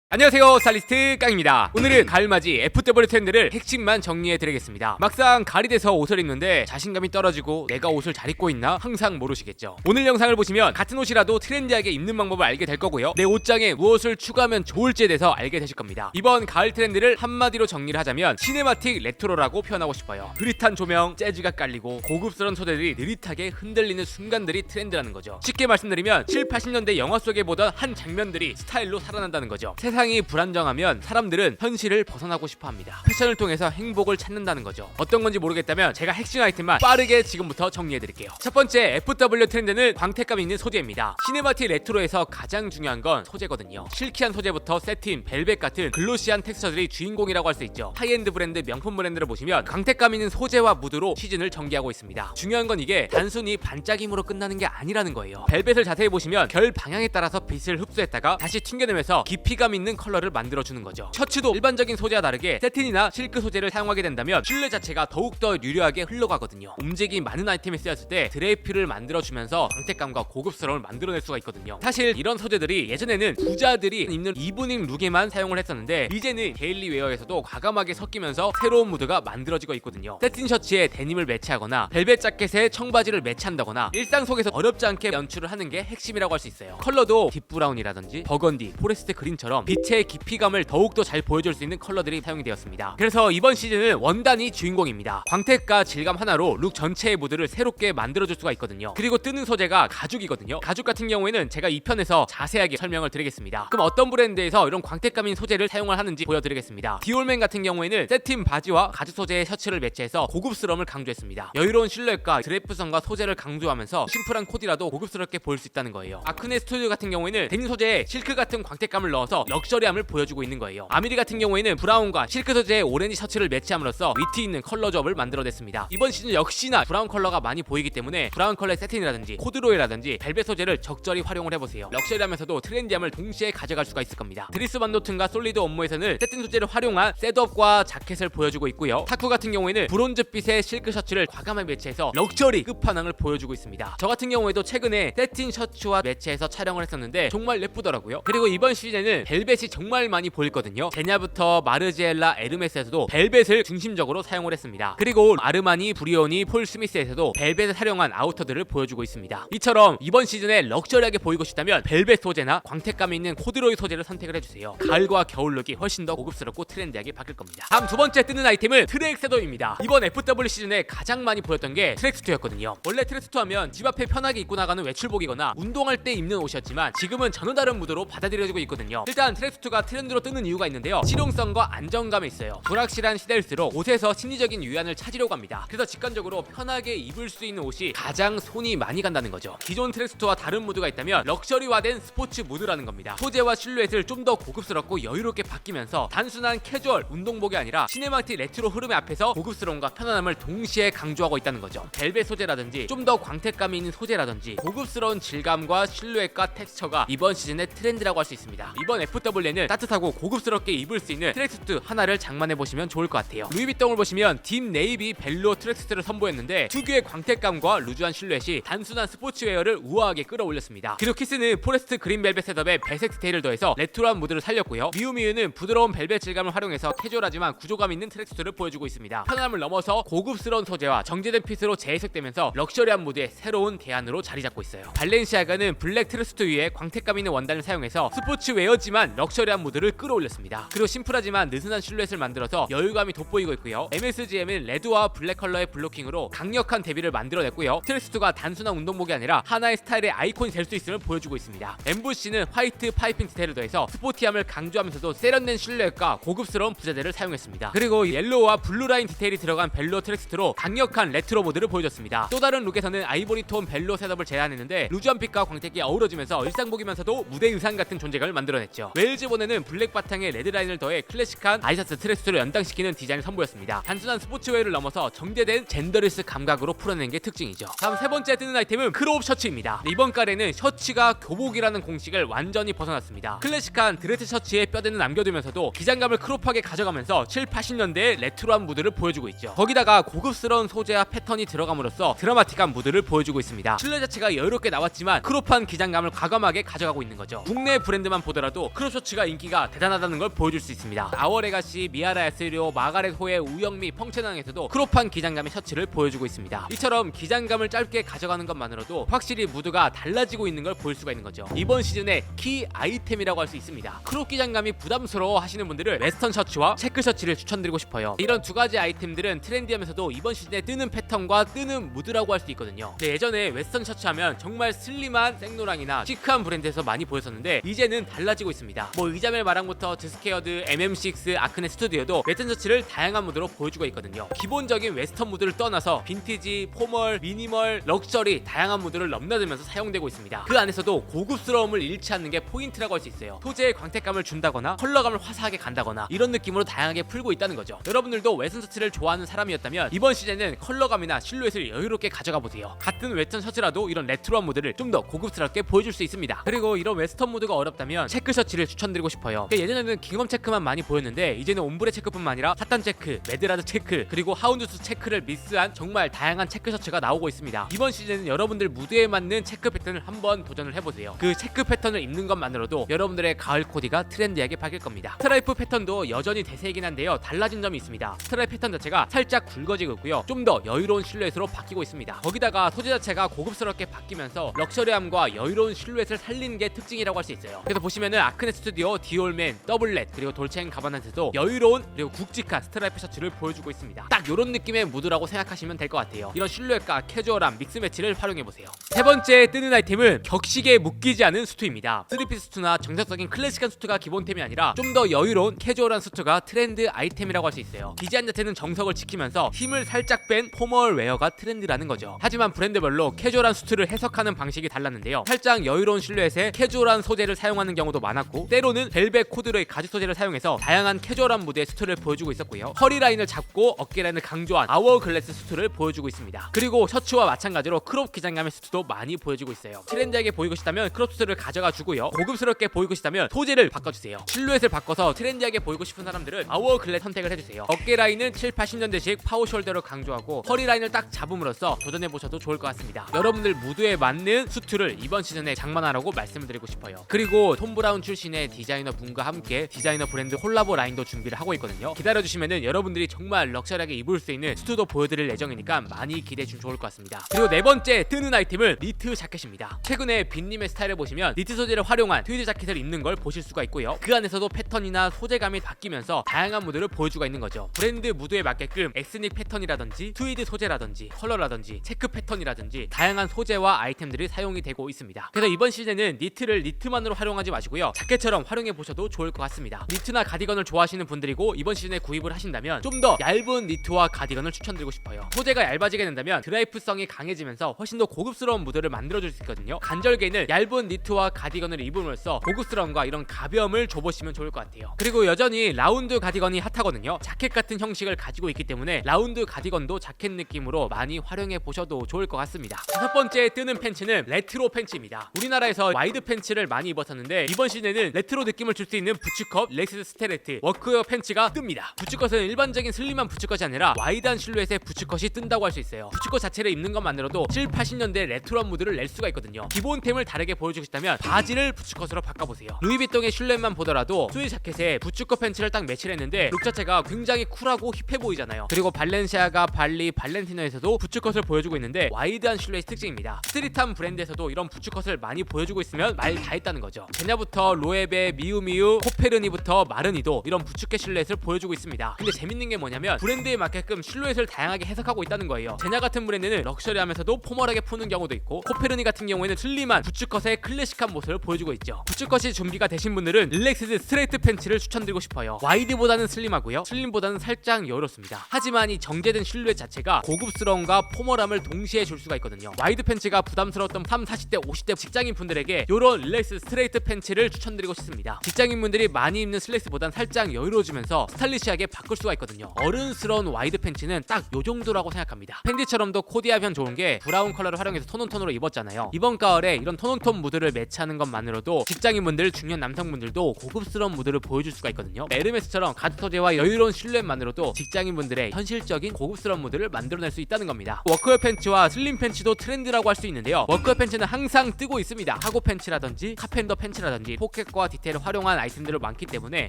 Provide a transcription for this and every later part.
안녕하세요, 스타일리스트 깡입니다. 오늘은 가을맞이 FW 트렌드를 핵심만 정리해드리겠습니다. 막상 가을이 돼서 옷을 입는데 자신감이 떨어지고 내가 옷을 잘 입고 있나 항상 모르시겠죠. 오늘 영상을 보시면 같은 옷이라도 트렌디하게 입는 방법을 알게 될 거고요, 내 옷장에 무엇을 추가하면 좋을지에 대해서 알게 되실 겁니다. 이번 가을 트렌드를 한마디로 정리를 하자면 시네마틱 레트로라고 표현하고 싶어요. 흐릿한 조명, 재즈가 깔리고 고급스러운 소재들이 느릿하게 흔들리는 순간들이 트렌드라는 거죠. 쉽게 말씀드리면 7, 80년대 영화 속에 보던 한 장면들이 스타일로 살아난다는 거죠. 세상이 불안정하면 사람들은 현실을 벗어나고 싶어 합니다. 패션을 통해서 행복을 찾는다는 거죠. 어떤 건지 모르겠다면 제가 핵심 아이템만 빠르게 지금부터 정리해드릴게요. 첫 번째 FW 트렌드는 광택감 있는 소재입니다. 시네마틱 레트로에서 가장 중요한 건 소재거든요. 실키한 소재부터 세틴, 벨벳 같은 글로시한 텍스처들이 주인공이라고 할 수 있죠. 하이엔드 브랜드, 명품 브랜드를 보시면 광택감 있는 소재와 무드로 시즌을 전개하고 있습니다. 중요한 건 이게 단순히 반짝임으로 끝나는 게 아니라는 거예요. 벨벳을 자세히 보시면 결 방향에 따라서 빛을 흡수했다가 다시 튕겨내면서 깊이감 있는 컬러를 만들어주는 거죠. 셔츠도 일반적인 소재와 다르게 세틴이나 실크 소재를 사용하게 된다면 실내 자체가 더욱더 유려하게 흘러가거든요. 움직임이 많은 아이템에 쓰였을 때 드레이프를 만들어주면서 광택감과 고급스러움을 만들어낼 수가 있거든요. 사실 이런 소재들이 예전에는 부자들이 입는 이브닝 룩에만 사용을 했었는데 이제는 데일리 웨어에서도 과감하게 섞이면서 새로운 무드가 만들어지고 있거든요. 세틴 셔츠에 데님을 매치하거나 벨벳 자켓에 청바지를 매치한다거나 일상 속에서 어렵지 않게 연출을 하는 게 핵심이라고 할 수 있어요. 컬러도 딥브라운이라든지 버건디, 포레스트 그린처럼 빛의 깊이감을 더욱더 잘 보여줄 수 있는 컬러들이 사용이 되었습니다. 그래서 이번 시즌은 원단이 주인공입니다. 광택과 질감 하나로 룩 전체의 무드를 새롭게 만들어줄 수가 있거든요. 그리고 뜨는 소재가 가죽이거든요. 가죽 같은 경우에는 제가 2편에서 자세하게 설명을 드리겠습니다. 그럼 어떤 브랜드에서 이런 광택감 있는 소재를 사용을 하는지 보여드리겠습니다. 디올맨 같은 경우에는 세틴 바지와 가죽 소재의 셔츠를 매치해서 고급스러움을 강조했습니다. 여유로운 실루엣과 드레프성과 소재를 강조하면서 심플한 코디라도 고급스럽게 보일 수 있다는 거예요. 아크네 스튜디오 같은 경우에는 데님 소재에 실크 같은 광택감을 넣어서 럭셔리함을 보여주고 있는 거예요. 아미리 같은 경우에는 브라운과 실크 소재의 오렌지 셔츠를 매치함으로써 위트 있는 컬러 조합을 만들어냈습니다. 이번 시즌 역시나 브라운 컬러가 많이 보이기 때문에 브라운 컬러의 세틴이라든지 코드로이라든지 벨벳 소재를 적절히 활용을 해보세요. 럭셔리하면서도 트렌디함을 동시에 가져갈 수가 있을 겁니다. 드리스 반도튼과 솔리드 업무에서는 세틴 소재를 활용한 셋업과 자켓을 보여주고 있고요. 타쿠 같은 경우에는 브론즈빛의 실크 셔츠를 과감하게 매치해서 럭셔리 끝판왕을 보여주고 있습니다. 저 같은 경우에도 최근에 세틴 셔츠와 매치해서 촬영을 했었는데 정말 예쁘더라고요. 그리고 이번 시즌에는 벨벳이 정말 많이 보였거든요. 제냐부터 마르지엘라, 에르메스에서도 벨벳을 중심적으로 사용을 했습니다. 그리고 아르마니, 브리오니, 폴 스미스에서도 벨벳을 활용한 아우터들을 보여주고 있습니다. 이처럼 이번 시즌에 럭셔리하게 보이고 싶다면 벨벳 소재나 광택감 있는 코드로이 소재를 선택을 해주세요. 가을과 겨울 룩이 훨씬 더 고급스럽고 트렌디하게 바뀔 겁니다. 다음 두 번째 뜨는 아이템은 트랙셋업입니다. 이번 FW 시즌에 가장 많이 보였던 게 트랙수트였거든요. 원래 트랙수트 하면 집 앞에 편하게 입고 나가는 외출복이거나 운동할 때 입는 옷이었지만 지금은 전혀 다른 무드로 받아들여지고 있거든요. 일단 트랙수트가 트렌드로 뜨는 이유가 있는데요, 실용성과 안정감이 있어요. 불확실한 시대일수록 옷에서 심리적인 유안을 찾으려고 합니다. 그래서 직관적으로 편하게 입을 수 있는 옷이 가장 손이 많이 간다는 거죠. 기존 트랙수트와 다른 무드가 있다면 럭셔리화된 스포츠 무드라는 겁니다. 소재와 실루엣을 좀 더 고급스럽고 여유롭게 바뀌면서 단순한 캐주얼 운동복이 아니라 시네마틱 레트로 흐름의 앞에서 고급스러움과 편안함을 동시에 강조하고 있다는 거죠. 벨벳 소재라든지 좀 더 광택감이 있는 소재라든지 고급스러운 질감과 실루엣과 텍스처가 이번 시즌의 트렌드라고 할 수 있습니다. 이번 FW는 따뜻하고 고급스럽게 입을 수 있는 트랙수트 하나를 장만해보시면 좋을 것 같아요. 루이비통을 보시면 딥 네이비 벨로 트랙수트를 선보였는데 특유의 광택감과 루즈한 실루엣이 단순한 스포츠웨어를 우아하게 끌어올렸습니다. 그리고 키스는 포레스트 그린 벨벳 셋업에 배색 디테일을 더해서 레트로한 무드를 살렸고요. 미우미우는 부드러운 벨벳 질감을 활용해서 캐주얼하지만 구조감 있는 트랙수트를 보여주고 있습니다. 편안함을 넘어서 고급스러운 소재와 정제된 핏으로 재해석되면서 럭셔리한 무드의 새로운 대안으로 자리 잡고 있어요. 발렌시아가는 블랙 트랙수트 위에 광택감 있는 원단을 사용해서 스포츠웨어지만 럭셔리한 무드를 끌어올렸습니다. 그리고 심플하지만 느슨한 실루엣을 만들어서 여유감이 돋보이고 있고요. MSGM은 레드와 블랙 컬러의 블로킹으로 강력한 대비를 만들어냈고요. 트랙수트가 단순한 운동복이 아니라 하나의 스타일의 아이콘이 될 수 있음을 보여주고 있습니다. 엠부시는 화이트 파이핑 디테일을 더해서 스포티함을 강조하면서도 세련된 실루엣과 고급스러운 부재들을 사용했습니다. 그리고 옐로우와 블루 라인 디테일이 들어간 벨로 트랙수트로 강력한 레트로 모드를 보여줬습니다. 또 다른 룩에서는 아이보리 톤 벨로 셋업을 제안했는데 루즈한 빛과 광택이 어우러지면서 일상복이면서도 무대 의상 같은 존재감을 만들어냈죠. 웨일즈본에는 블랙 바탕에 레드 라인을 더해 클래식한 아이사스 트랙수트를 연상시키는 디자인을 선보였습니다. 단순한 스포츠웨어를 넘어서 정제된 젠더리스 감각으로 풀어낸 게 특징이죠. 다음 세 번째 뜨는 아이템은 크롭 셔츠입니다. 이번 깔에는 셔츠가 교복이라는 공식을 완전히 벗어났습니다. 클래식한 드레스 셔츠에 뼈대는 남겨두면서도 기장감을 크롭하게 가져가면서 7, 80년대의 레트로한 무드를 보여주고 있죠. 거기다가 고급스러운 소재와 패턴이 들어감으로써 드라마틱한 무드를 보여주고 있습니다. 실내 자체가 여유롭게 나왔지만 크롭한 기장감을 과감하게 가져가고 있는 거죠. 국내 브랜드만 보더라도 크롭 셔츠가 인기가 대단하다는 걸 보여줄 수 있습니다. 아워레가시, 미아라 에스리오, 마가렛 호의, 우영미, 펑체낭에서도 크롭한 기장감의 셔츠를 보여주고 있습니다. 이처럼 기장감을 짧게 가져가는 것만으로도 확실히 무드가 달라지고 있는 걸 볼 수가 있는 거죠. 이번 시즌의 키 아이템이라고 할 수 있습니다. 크롭 기장감이 부담스러워 하시는 분들은 웨스턴 셔츠와 체크 셔츠를 추천드리고 싶어요. 이런 두 가지 아이템들은 트렌디하면서도 이번 시즌에 뜨는 패턴과 뜨는 무드라고 할 수 있거든요. 근데 예전에 웨스턴 셔츠 하면 정말 슬림한 생노랑이나 시크한 브랜드에서 많이 보였었는데 이제는 달라지고 있습니다. 뭐 이자멜 마랑부터 드스케어드, MM6, 아크네 스튜디오도 웨스턴 셔츠를 다양한 무드로 보여주고 있거든요. 기본적인 웨스턴 무드를 떠나서 빈티지, 포멀, 미니멀, 럭셔리 다양한 무드를 넘나들면서 사용되고 있습니다. 그 안에서도 고급스러움을 잃지 않는 게 포인트라고 할 수 있어요. 소재에 광택감을 준다거나 컬러감을 화사하게 간다거나 이런 느낌으로 다양하게 풀고 있다는 거죠. 여러분들도 웨스턴 셔츠를 좋아하는 사람이었다면 이번 시즌에는 컬러감이나 실루엣을 여유롭게 가져가 보세요. 같은 웨스턴 셔츠라도 이런 레트로한 무드를 좀 더 고급스럽게 보여줄 수 있습니다. 그리고 이런 웨스턴 무드가 어렵다면 체크 셔츠를 추천드리고 싶어요. 예전에는 깅엄 체크만 많이 보였는데 이제는 옴브레 체크뿐만 아니라 사탄 체크, 매드라드 체크, 그리고 하운드스 체크를 믹스한 정말 다양한 체크 셔츠가 나오고 있습니다. 이번 시즌은 여러분들 무드에 맞는 체크 패턴을 한번 도전을 해보세요. 그 체크 패턴을 입는 것만으로도 여러분들의 가을 코디가 트렌디하게 바뀔 겁니다. 스트라이프 패턴도 여전히 대세이긴 한데요. 달라진 점이 있습니다. 스트라이프 패턴 자체가 살짝 굵어지고 있고요. 좀 더 여유로운 실루엣으로 바뀌고 있습니다. 거기다가 소재 자체가 고급스럽게 바뀌면서 럭셔리함과 여유로운 실루엣을 살리는 게 특징이라고 할 수 있어요. 그래서 보시면은 아크네 스튜디오, 디올맨, 더블렛, 그리고 돌체앤가바나한테도 여유로운 그리고 굵직한 스트라이프 셔츠를 보여주고 있습니다. 딱 이런 느낌의 무드라고 생각하시면 될 것 같아요. 이런 실루엣과 캐주얼함 믹스 매치를 활용해보세요. 세 번째 뜨는 아이템은 격식에 묶이지 않은 수트입니다. 3피스 수트나 정석적인 클래식한 수트가 기본템이 아니라 좀 더 여유로운 캐주얼한 수트가 트렌드 아이템이라고 할 수 있어요. 디자인 자체는 정석을 지키면서 힘을 살짝 뺀 포멀 웨어가 트렌드라는 거죠. 하지만 브랜드별로 캐주얼한 수트를 해석하는 방식이 달랐는데요. 살짝 여유로운 실루엣에 캐주얼한 소재를 사용하는 경우도 많았고 때로는 벨벳 코드로의 가죽 소재를 사용해서 다양한 캐주얼한 무드의 수트를 보여주고 있었고요. 허리 라인을 잡고 어깨 라인을 강조한 아워글래스 수트를 보여주고 있습니다. 그리고 셔츠와 마찬가지로 크롭 기장감의 수트도 많이 보여주고 있어요. 트렌디하게 보이고 싶다면 크롭 수트를 가져가 주고요. 고급스럽게 보이고 싶다면 소재를 바꿔주세요. 실루엣을 바꿔서 트렌디하게 보이고 싶은 사람들은 아워글래스 선택을 해주세요. 어깨 라인은 7, 80년대식 파워 숄더를 강조하고 허리 라인을 딱 잡음으로써 도전해보셔도 좋을 것 같습니다. 여러분들 무드에 맞는 수트를 이번 시즌에 장만하라고 말씀을 드리고 싶어요. 그리고 톰 브라운 출신의 디자이너 분과 함께 디자이너 브랜드 콜라보 라인도 준비를 하고 있거든요. 기다려주시면은 여러분들이 정말 럭셔리하게 입을 수 있는 수트도 보여드릴 예정이니까 많이 기대해주시면 좋을 것 같습니다. 그리고 네 번째 뜨는 아이템은 니트 자켓입니다. 최근에 빈님의 스타일을 보시면 니트 소재를 활용한 트위드 자켓을 입는 걸 보실 수가 있고요. 그 안에서도 패턴이나 소재감이 바뀌면서 다양한 무드를 보여주고 있는 거죠. 브랜드 무드에 맞게끔 엑스닉 패턴이라든지 트위드 소재라든지 컬러라든지 체크 패턴이라든지 다양한 소재와 아이템들이 사용이 되고 있습니다. 그래서 이번 시즌에는 니트를 니트만으로 활용하지 마시고요. 자켓처럼 활용해 보셔도 좋을 것 같습니다. 니트나 가디건을 좋아하시는 분들이고 이번 시즌에 구입을 하신다면 좀 더 얇은 니트와 가디건을 추천드리고 싶어요. 소재가 얇아지게 된다면 드라이프성이 강해지면서 훨씬 더 고급스러운 무드를 만들어줄 수 있거든요. 간절기에는 얇은 니트와 가디건을 입음으로써 고급스러움과 이런 가벼움을 줘보시면 좋을 것 같아요. 그리고 여전히 라운드 가디건이 핫하거든요. 자켓 같은 형식을 가지고 있기 때문에 라운드 가디건도 자켓 느낌으로 많이 활용해 보셔도 좋을 것 같습니다. 다섯 번째 뜨는 팬츠는 레트로 팬츠입니다. 우리나라에서 와이드 팬츠를 많이 입었었는데 이번 시즌에는 레트로 느낌을 줄 수 있는 부츠컷 렉스 스테레트 워크웨어 팬츠가 뜹니다. 부츠컷은 일반적인 슬림한 부츠컷이 아니라 와이드한 실루엣의 부츠컷이 뜬다고 할 수 있어요. 부츠컷 자체를 입는 것만으로도 7, 80년대 레트로한 무드를 낼 수가 있거든요. 기본템을 다르게 보여주고 싶다면 바지를 부츠컷으로 바꿔보세요. 루이비통의 실루엣만 보더라도 스웨이 자켓에 부츠컷 팬츠를 딱 매치를 했는데 룩 자체가 굉장히 쿨하고 힙해 보이잖아요. 그리고 발렌시아가, 발리, 발렌티노에서도 부츠컷을 보여주고 있는데 와이드한 실루엣 특징입니다. 스트릿한 브랜드에서도 이런 부츠컷을 많이 보여주고 있으면 말 다 했다는 거죠. 제냐부터 로에베, 미우미우, 코페르니부터 마르니도 이런 부츠컷 실루엣을 보여주고 있습니다. 근데 재밌는 게 뭐냐면 브랜드에 맞게끔 실루엣을 다양하게 해석하고 있다는 거예요. 제냐 같은 브랜드는 럭셔리하면서도 포멀하게 푸는 경우도 있고 코페르니 같은 경우에는 슬림한 부츠컷의 클래식한 모습을 보여주고 있죠. 부츠컷이 준비가 되신 분들은 릴렉스드 스트레이트 팬츠를 추천드리고 싶어요. 와이드보다는 슬림하고요. 슬림보다는 살짝 여유롭습니다. 하지만 이 정제된 실루엣 자체가 고급스러움과 포멀함을 동시에 줄 수가 있거든요. 와이드 팬츠가 부담스러웠던 30, 40대, 50대 직장인 분들에게 이런 릴렉스 스트레이트 팬츠를 추천드리고 싶습니다. 직장인 분들이 많이 입는 슬랙스보단 살짝 여유로워지면서 스타일리시하게 바꿀 수가 있거든요. 어른스러운 와이드 팬츠는 딱 요 정도라고 생각합니다. 팬티처럼도 코디하면 좋은 게 브라운 컬러를 활용해서 톤온톤으로 입었잖아요. 이번 가을에 이런 톤온톤 무드를 매치하는 것만으로도 직장인분들, 중년 남성분들도 고급스러운 무드를 보여줄 수가 있거든요. 에르메스처럼 가죽 소재와 여유로운 실루엣만으로도 직장인분들의 현실적인 고급스러운 무드를 만들어낼 수 있다는 겁니다. 워크웨어 팬츠와 슬림 팬츠도 트렌드라고 할 수 있는데요. 워크웨어 팬츠는 항상 뜨고 있습니다. 카고 팬츠라든지 카펜더 팬츠라든지 포켓과 디테일과 디테일을 활용한 아이템들이 많기 때문에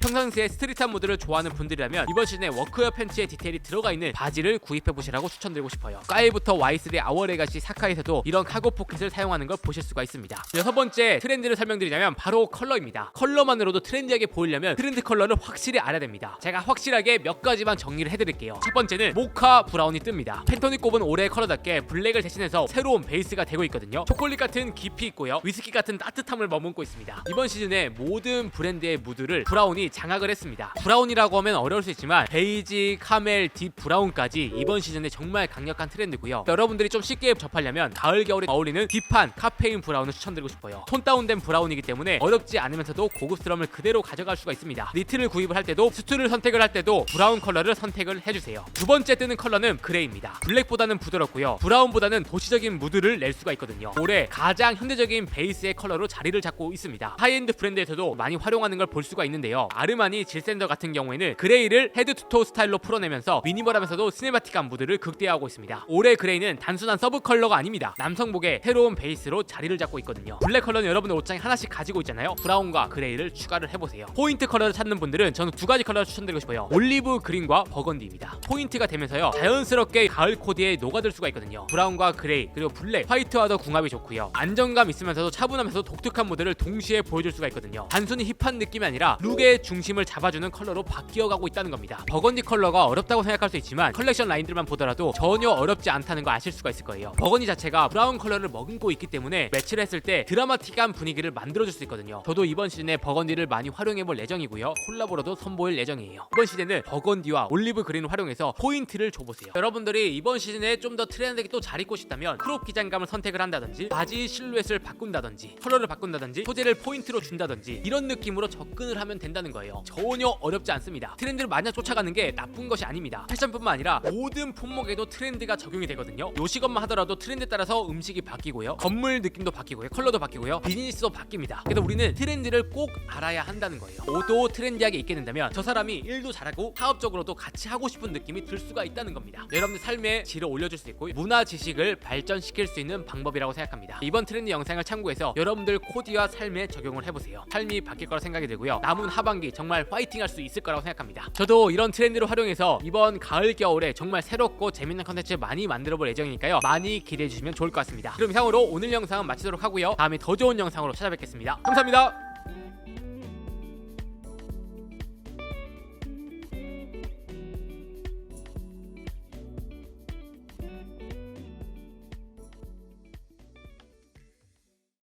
평상시에 스트릿한 모드를 좋아하는 분들이라면 이번 시즌에 워크웨어 팬츠에 디테일이 들어가 있는 바지를 구입해보시라고 추천드리고 싶어요. 까이부터 Y3 아워레가시 사카에서도 이런 카고 포켓을 사용하는 걸 보실 수가 있습니다. 6번째 트렌드를 설명드리자면 바로 컬러입니다. 컬러만으로도 트렌디하게 보이려면 트렌드 컬러를 확실히 알아야 됩니다. 제가 확실하게 몇 가지만 정리를 해드릴게요. 첫 번째는 모카 브라운이 뜹니다. 팬톤이 꼽은 올해의 컬러답게 블랙을 대신해서 새로운 베이스가 되고 있거든요. 초콜릿 같은 깊이 있고요, 위스키 같은 따뜻함을 머금고 있습니다. 이번 시즌에 모든 브랜드의 무드를 브라운이 장악을 했습니다. 브라운이라고 하면 어려울 수 있지만 베이지, 카멜, 딥 브라운까지 이번 시즌에 정말 강력한 트렌드고요. 여러분들이 좀 쉽게 접하려면 가을 겨울에 어울리는 딥한 카페인 브라운을 추천드리고 싶어요. 톤 다운된 브라운이기 때문에 어렵지 않으면서도 고급스러움을 그대로 가져갈 수가 있습니다. 니트를 구입을 할 때도 수트를 선택을 할 때도 브라운 컬러를 선택을 해주세요. 두 번째 뜨는 컬러는 그레이입니다. 블랙보다는 부드럽고요, 브라운보다는 도시적인 무드를 낼 수가 있거든요. 올해 가장 현대적인 베이스의 컬러로 자리를 잡고 있습니다. 하이엔드 브랜드에서도 많이 활용하는 걸 볼 수가 있는데요. 아르마니 질샌더 같은 경우에는 그레이를 헤드 투 토 스타일로 풀어내면서 미니멀하면서도 시네마틱한 무드를 극대화하고 있습니다. 올해 그레이는 단순한 서브 컬러가 아닙니다. 남성복의 새로운 베이스로 자리를 잡고 있거든요. 블랙 컬러는 여러분들 옷장에 하나씩 가지고 있잖아요. 브라운과 그레이를 추가를 해보세요. 포인트 컬러를 찾는 분들은 저는 두 가지 컬러를 추천드리고 싶어요. 올리브 그린과 버건디입니다. 포인트가 되면서요, 자연스럽게 가을 코디에 녹아들 수가 있거든요. 브라운과 그레이 그리고 블랙, 화이트와도 궁합이 좋고요, 안정감 있으면서도 차분하면서 독특한 무드를 동시에 보여줄 수가 있거든요. 단순히 힙한 느낌이 아니라 룩의 중심을 잡아주는 컬러로 바뀌어가고 있다는 겁니다. 버건디 컬러가 어렵다고 생각할 수 있지만 컬렉션 라인들만 보더라도 전혀 어렵지 않다는 거 아실 수가 있을 거예요. 버건디 자체가 브라운 컬러를 머금고 있기 때문에 매치를 했을 때 드라마틱한 분위기를 만들어줄 수 있거든요. 저도 이번 시즌에 버건디를 많이 활용해볼 예정이고요, 콜라보로도 선보일 예정이에요. 이번 시즌에는 버건디와 올리브 그린을 활용해서 포인트를 줘보세요. 여러분들이 이번 시즌에 좀 더 트렌드하게 또 잘 입고 싶다면 크롭 기장감을 선택을 한다든지, 바지 실루엣을 바꾼다든지, 컬러를 바꾼다든지, 소재를 포인트로 준다든지, 이런 느낌으로 접근을 하면 된다는 거예요. 전혀 어렵지 않습니다. 트렌드를 마냥 쫓아가는 게 나쁜 것이 아닙니다. 패션뿐만 아니라 모든 품목에도 트렌드가 적용이 되거든요. 요식업만 하더라도 트렌드에 따라서 음식이 바뀌고요, 건물 느낌도 바뀌고요, 컬러도 바뀌고요, 비즈니스도 바뀝니다. 그래서 우리는 트렌드를 꼭 알아야 한다는 거예요. 옷도 트렌디하게 입게 된다면 저 사람이 일도 잘하고 사업적으로도 같이 하고 싶은 느낌이 들 수가 있다는 겁니다. 여러분들 삶의 질을 올려줄 수 있고 문화 지식을 발전시킬 수 있는 방법이라고 생각합니다. 이번 트렌드 영상을 참고해서 여러분들 코디와 삶에 적용을 해보세요. 삶이 바뀔 거라 생각이 들고요, 남은 하반기 정말 화이팅 할 수 있을 거라고 생각합니다. 저도 이런 트렌드를 활용해서 이번 가을 겨울에 정말 새롭고 재밌는 컨텐츠 많이 만들어 볼 예정이니까요, 많이 기대해 주시면 좋을 것 같습니다. 그럼 이상으로 오늘 영상은 마치도록 하고요, 다음에 더 좋은 영상으로 찾아뵙겠습니다. 감사합니다.